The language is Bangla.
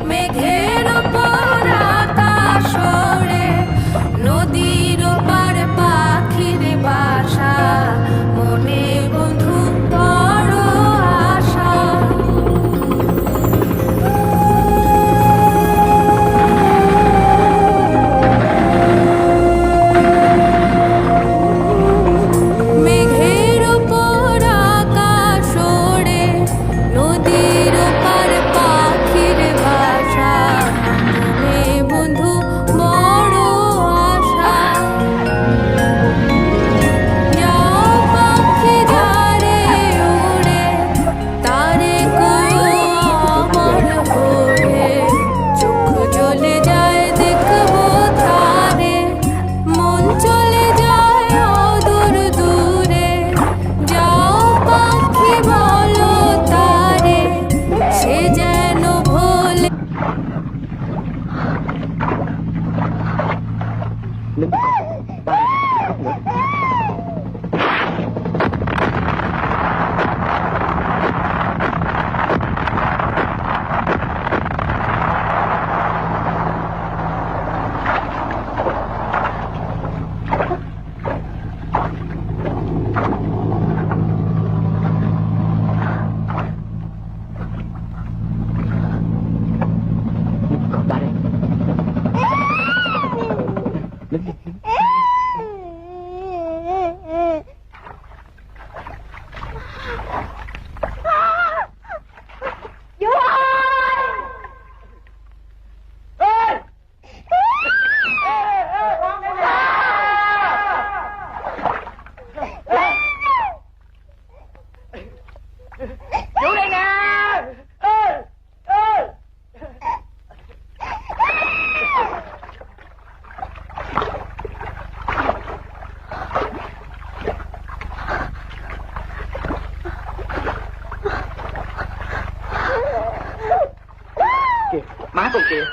মেঘের ওপর আকাশ ওড়ে, নদীর ওপার পাখির বাসা, মনে বন্ধু বড় আশা। মেঘের ওপর আকাশ ওড়ে, নদীর ওপার পাখির বাসা, মনে বন্ধু বড় আশা। যাও পাখি ধারে উড়ে, তারে করো আমার হয়ে, চোখ জ্বলে যায় দেখবো তারে, মন চলে যায় অদূর দূরে। যাও পাখি বলো তারে, সে যেন ভোলে। Vô đây nè. Ê, ê. Kìa, má con kìa.